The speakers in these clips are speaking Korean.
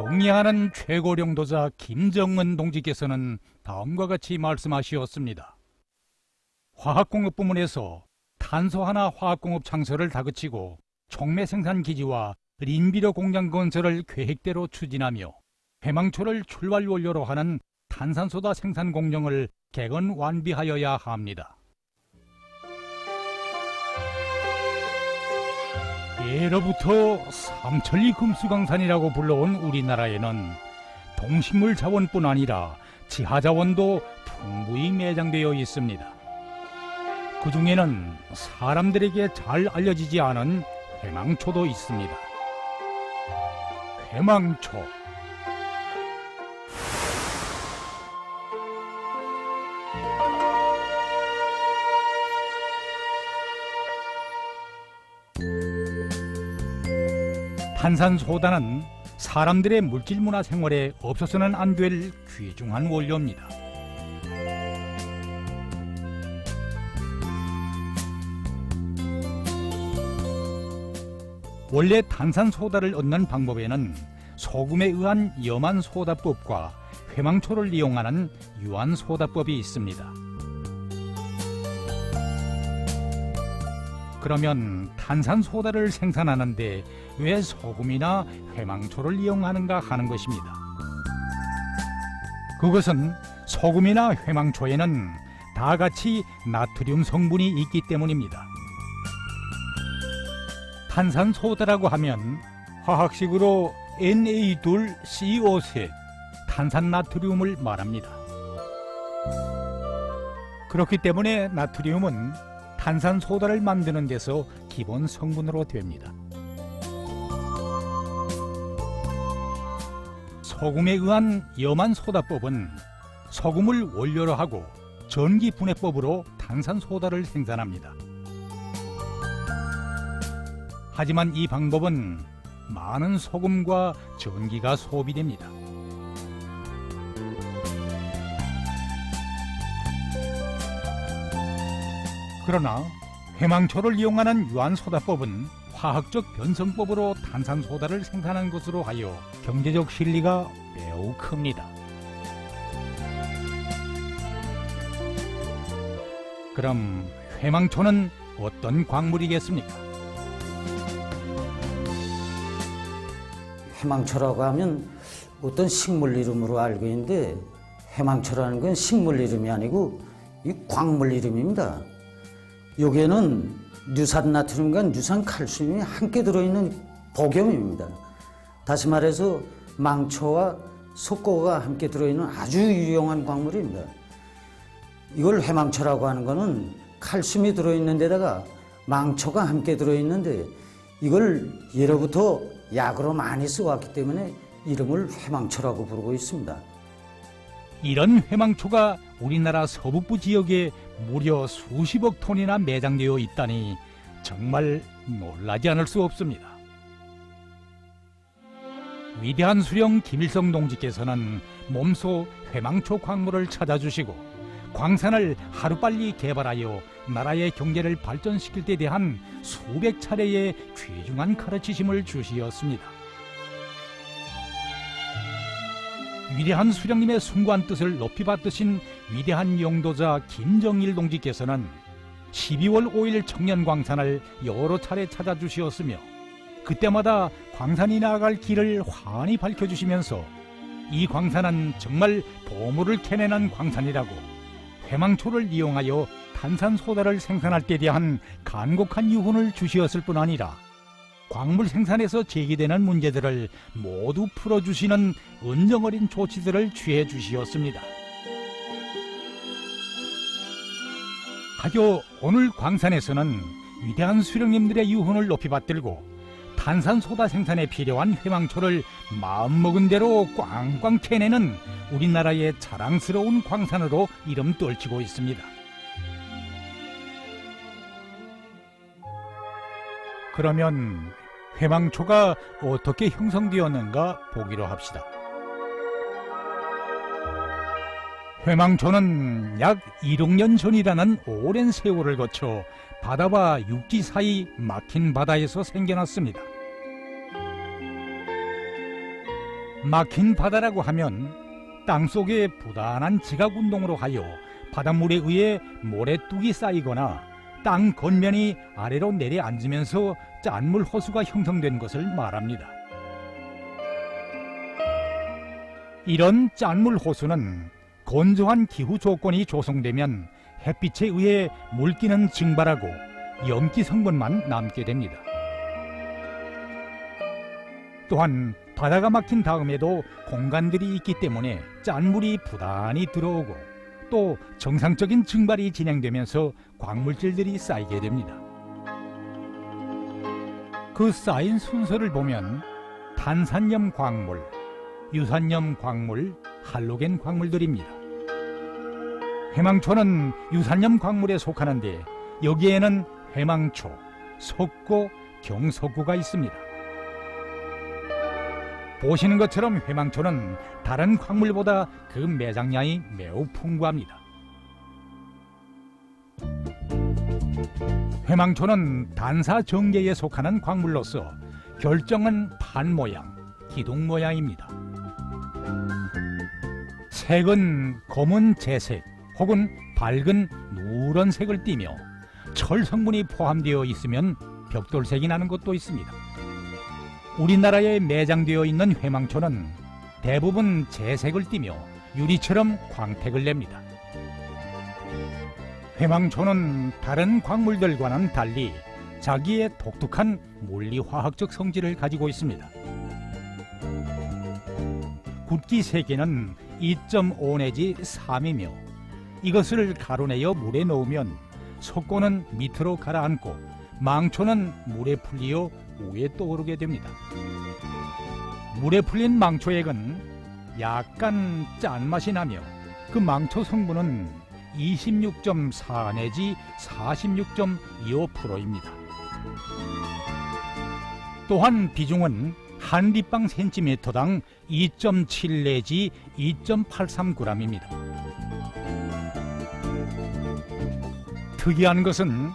경애하는 최고령도자 김정은 동지께서는 다음과 같이 말씀하시었습니다. 화학공업 부문에서 탄소하나 화학공업 창설을 다그치고 촉매 생산기지와 린비료 공장 건설을 계획대로 추진하며 회망초를 출발 원료로 하는 탄산소다 생산 공정을 개건 완비하여야 합니다. 예로부터 삼천리 금수강산이라고 불러온 우리나라에는 동식물 자원뿐 아니라 지하 자원도 풍부히 매장되어 있습니다. 그 중에는 사람들에게 잘 알려지지 않은 회망초도 있습니다. 회망초. 탄산소다는 사람들의 물질문화 생활에 없어서는 안 될 귀중한 원료입니다. 원래 탄산소다를 얻는 방법에는 소금에 의한 염한소다법과 회망초를 이용하는 유한소다법이 있습니다. 그러면 탄산소다를 생산하는데 왜 소금이나 회망초를 이용하는가 하는 것입니다. 그것은 소금이나 회망초에는 다 같이 나트륨 성분이 있기 때문입니다. 탄산소다라고 하면 화학식으로 Na2CO3 탄산나트륨을 말합니다. 그렇기 때문에 나트륨은 탄산소다를 만드는 데서 기본 성분으로 됩니다. 소금에 의한 염한소다법은 소금을 원료로 하고 전기분해법으로 탄산소다를 생산합니다. 하지만 이 방법은 많은 소금과 전기가 소비됩니다. 그러나 회망초를 이용하는 유한소다법은 화학적 변성법으로 탄산소다를 생산한 것으로 하여 경제적 실리가 매우 큽니다. 그럼 회망초는 어떤 광물이겠습니까? 회망초라고 하면 어떤 식물 이름으로 알고 있는데 회망초라는 건 식물 이름이 아니고 이 광물 이름입니다. 여기에는 유산나트륨과 유산칼슘이 함께 들어있는 복염입니다. 다시 말해서 망초와 석고가 함께 들어있는 아주 유용한 광물입니다. 이걸 회망초라고 하는 것은 칼슘이 들어있는 데다가 망초가 함께 들어있는데 이걸 예로부터 약으로 많이 써왔기 때문에 이름을 회망초라고 부르고 있습니다. 이런 회망초가 우리나라 서북부 지역에 무려 수십억 톤이나 매장되어 있다니 정말 놀라지 않을 수 없습니다. 위대한 수령 김일성 동지께서는 몸소 회망초 광물을 찾아주시고 광산을 하루빨리 개발하여 나라의 경제를 발전시킬 데 대한 수백 차례의 귀중한 가르치심을 주시었습니다. 위대한 수령님의 숭고한 뜻을 높이 받드신 위대한 용도자 김정일 동지께서는 12월 5일 청년광산을 여러 차례 찾아주시었으며 그때마다 광산이 나아갈 길을 환히 밝혀주시면서 이 광산은 정말 보물을 캐내는 광산이라고 회망초를 이용하여 탄산소다를 생산할 때 대한 간곡한 유훈을 주시었을 뿐 아니라 광물 생산에서 제기되는 문제들을 모두 풀어주시는 은정어린 조치들을 취해 주시었습니다. 가교 오늘 광산에서는 위대한 수령님들의 유훈을 높이 받들고 탄산소다 생산에 필요한 회망초를 마음먹은 대로 꽝꽝 캐내는 우리나라의 자랑스러운 광산으로 이름 떨치고 있습니다. 그러면 회망초가 어떻게 형성되었는가 보기로 합시다. 회망초는 약 1억 년 전이라는 오랜 세월을 거쳐 바다와 육지 사이 막힌 바다에서 생겨났습니다. 막힌 바다라고 하면 땅속에 부단한 지각 운동으로 하여 바닷물에 의해 모래뚝이 쌓이거나 땅 겉면이 아래로 내려앉으면서 짠물 호수가 형성된 것을 말합니다. 이런 짠물 호수는 건조한 기후 조건이 조성되면 햇빛에 의해 물기는 증발하고 염기 성분만 남게 됩니다. 또한 바다가 막힌 다음에도 공간들이 있기 때문에 짠물이 부단히 들어오고 또 정상적인 증발이 진행되면서 광물질들이 쌓이게 됩니다. 그 쌓인 순서를 보면 탄산염 광물, 유산염 광물, 할로겐 광물들입니다. 회망초는 유산염 광물에 속하는데 여기에는 회망초, 석고, 경석고가 있습니다. 보시는 것처럼 회망초는 다른 광물보다 그 매장량이 매우 풍부합니다. 회망초는 단사 정계에 속하는 광물로서 결정은 판 모양, 기둥 모양입니다. 색은 검은 재색 혹은 밝은 누런 색을 띠며 철 성분이 포함되어 있으면 벽돌색이 나는 것도 있습니다. 우리나라에 매장되어 있는 회망초는 대부분 재색을 띠며 유리처럼 광택을 냅니다. 회망초는 다른 광물들과는 달리 자기의 독특한 물리화학적 성질을 가지고 있습니다. 굵기 세기는 2.5 내지 3이며 이것을 가루내어 물에 넣으면 석고는 밑으로 가라앉고 망초는 물에 풀리어 위에 떠오르게 됩니다. 물에 풀린 망초액은 약간 짠맛이 나며 그 망초 성분은 26.4 내지 46.25%입니다. 또한 비중은 한 립방 센티미터당 2.7 내지 2.83g입니다. 특이한 것은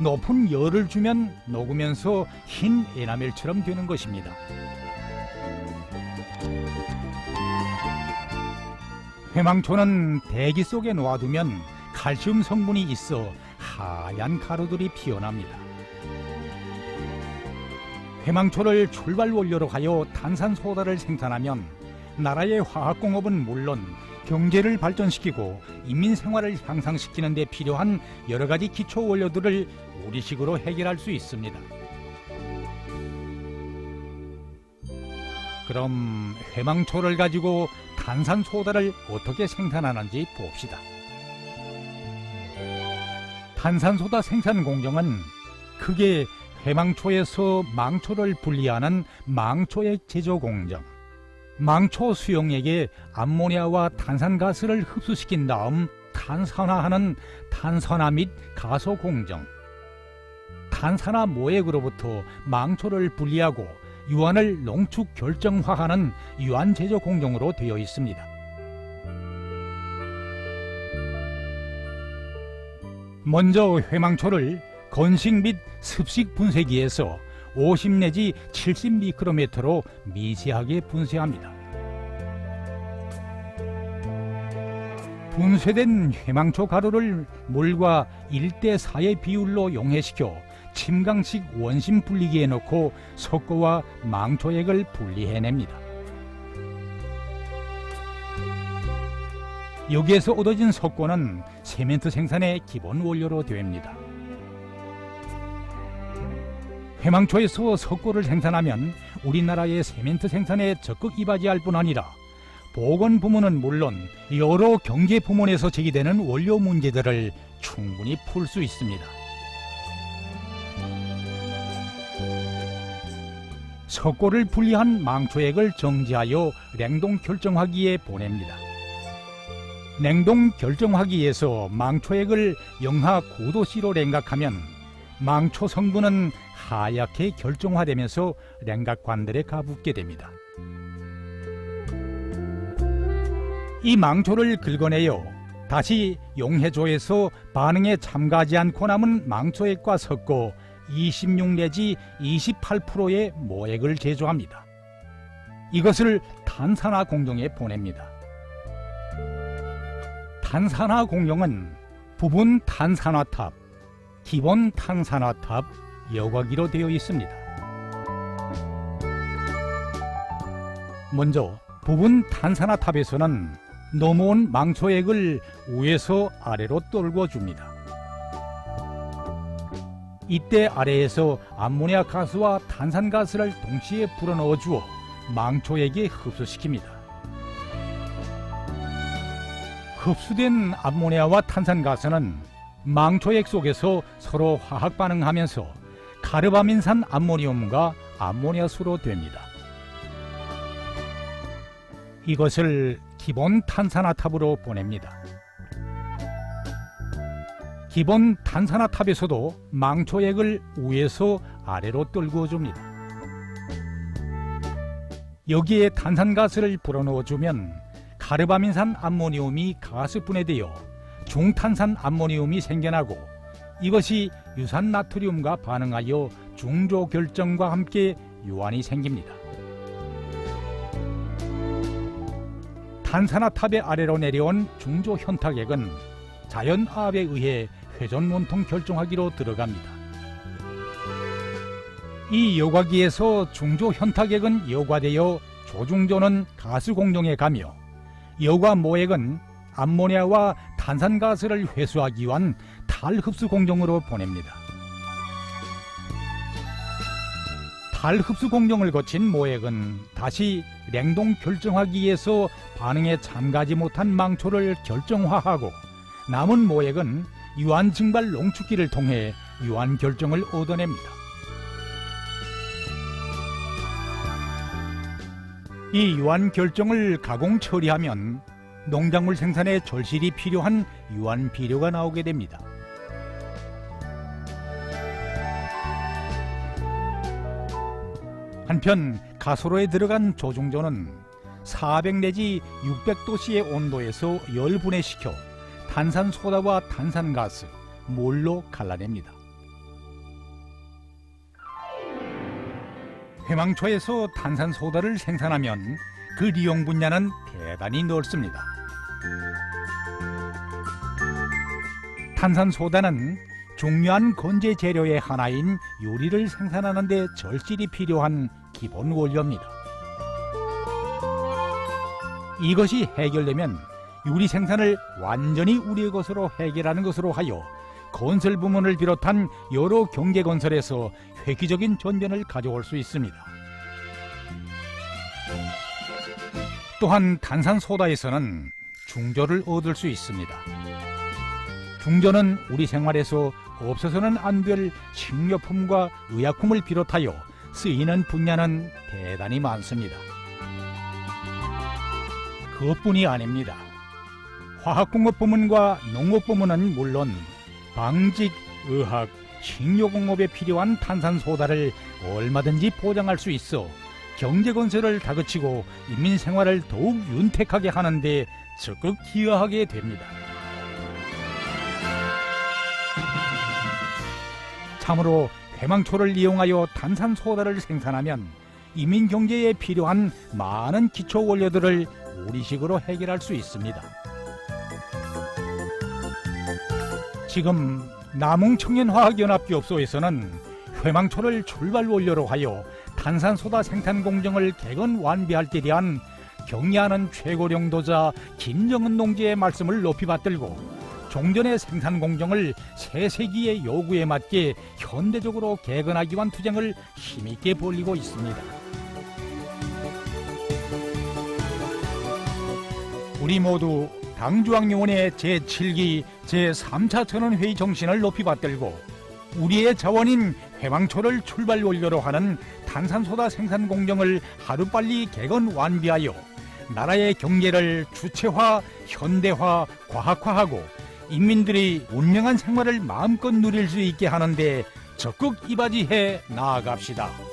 높은 열을 주면 녹으면서 흰 에나멜처럼 되는 것입니다. 회망초는 대기 속에 놓아두면 칼슘 성분이 있어 하얀 가루들이 피어납니다. 회망초를 출발 원료로 하여 탄산소다를 생산하면 나라의 화학공업은 물론 경제를 발전시키고 인민생활을 향상시키는 데 필요한 여러 가지 기초 원료들을 우리식으로 해결할 수 있습니다. 그럼 회망초를 가지고 탄산소다를 어떻게 생산하는지 봅시다. 탄산소다 생산 공정은 크게 회망초에서 망초를 분리하는 망초액 제조 공정, 망초 수용액에 암모니아와 탄산가스를 흡수시킨 다음 탄산화하는 탄산화 및 가소 공정, 탄산화 모액으로부터 망초를 분리하고 유안을 농축 결정화하는 유안 제조 공정으로 되어 있습니다. 먼저 회망초를 건식 및 습식 분쇄기에서 50 내지 70 미크로미터로 미세하게 분쇄합니다. 분쇄된 회망초 가루를 물과 1대4의 비율로 용해시켜 침강식 원심 분리기에 넣고 석고와 망초액을 분리해냅니다. 여기에서 얻어진 석고는 세멘트 생산의 기본 원료로 됩니다. 회망초에서 석고를 생산하면 우리나라의 세멘트 생산에 적극 이바지할 뿐 아니라 보건 부문은 물론 여러 경제 부문에서 제기되는 원료 문제들을 충분히 풀 수 있습니다. 석고를 분리한 망초액을 정지하여 냉동 결정화기에 보냅니다. 냉동 결정화기에서 망초액을 영하 9도C로 냉각하면 망초 성분은 하얗게 결정화되면서 냉각관들에 가붙게 됩니다. 이 망초를 긁어내어 다시 용해조에서 반응에 참가하지 않고 남은 망초액과 섞어 26 내지 28%의 모액을 제조합니다. 이것을 탄산화 공정에 보냅니다. 탄산화 공정은 부분 탄산화탑, 기본 탄산화탑, 여과기로 되어 있습니다. 먼저 부분 탄산화탑에서는 넘어온 망초액을 위에서 아래로 떨궈줍니다. 이때 아래에서 암모니아 가스와 탄산가스를 동시에 불어넣어 주어 망초액에 흡수시킵니다. 흡수된 암모니아와 탄산가스는 망초액 속에서 서로 화학 반응하면서 카르바민산 암모니움과 암모니아수로 됩니다. 이것을 기본 탄산화탑으로 보냅니다. 기본 탄산화탑에서도 망초액을 위에서 아래로 떨구어 줍니다. 여기에 탄산가스를 불어넣어주면 카르바민산 암모니움이 가스 분해되어 중탄산 암모니움이 생겨나고 이것이 유산 나트륨과 반응하여 중조 결정과 함께 유환이 생깁니다. 탄산화탑의 아래로 내려온 중조 현탁액은 자연화합에 의해 회전 원통 결정하기로 들어갑니다. 이 여과기에서 중조 현탁액은 여과되어 조중조는 가스 공정에 가며 여과 모액은 암모니아와 탄산가스를 회수하기 위한 탈흡수 공정으로 보냅니다. 탈흡수 공정을 거친 모액은 다시 냉동 결정하기에서 반응에 참가하지 못한 망초를 결정화하고 남은 모액은 유한 증발 농축기를 통해 유한 결정을 얻어냅니다. 이 유한 결정을 가공 처리하면 농작물 생산에 절실히 필요한 유한 비료가 나오게 됩니다. 한편 가소로에 들어간 조중조는 400 내지 600도씨의 온도에서 열분해시켜 탄산소다와 탄산가스, 물로 갈라냅니다. 회망초에서 탄산소다를 생산하면 그 리용 분야는 대단히 넓습니다. 탄산소다는 중요한 건재 재료의 하나인 유리를 생산하는 데 절실히 필요한 기본 원료입니다. 이것이 해결되면 유리 생산을 완전히 우리의 것으로 해결하는 것으로 하여 건설 부문을 비롯한 여러 경제 건설에서 획기적인 전변을 가져올 수 있습니다. 또한 탄산소다에서는 중조를 얻을 수 있습니다. 중조는 우리 생활에서 없어서는 안 될 식료품과 의약품을 비롯하여 쓰이는 분야는 대단히 많습니다. 그것뿐이 아닙니다. 화학공업 부문과 농업 부문은 물론 방직, 의학, 식료공업에 필요한 탄산소다를 얼마든지 포장할 수 있어 경제건설을 다그치고 인민생활을 더욱 윤택하게 하는 데 적극 기여하게 됩니다. 참으로 회망초를 이용하여 탄산소다를 생산하면 이민경제에 필요한 많은 기초원료들을 우리식으로 해결할 수 있습니다. 지금 남웅청년화학연합기업소에서는 회망초를 출발원료로 하여 탄산소다 생산 공정을 개건 완비할 때 대한 경의하는 최고령도자 김정은 농지의 말씀을 높이 받들고 종전의 생산 공정을 새 세기의 요구에 맞게 현대적으로 개건하기 위한 투쟁을 힘있게 벌이고 있습니다. 우리 모두 당중앙위원회 제7기 제3차 전원회의 정신을 높이 받들고 우리의 자원인 회망초를 출발 원료로 하는 탄산소다 생산 공정을 하루빨리 개건 완비하여 나라의 경제를 주체화, 현대화, 과학화하고 인민들이 운명한 생활을 마음껏 누릴 수 있게 하는데 적극 이바지해 나아갑시다.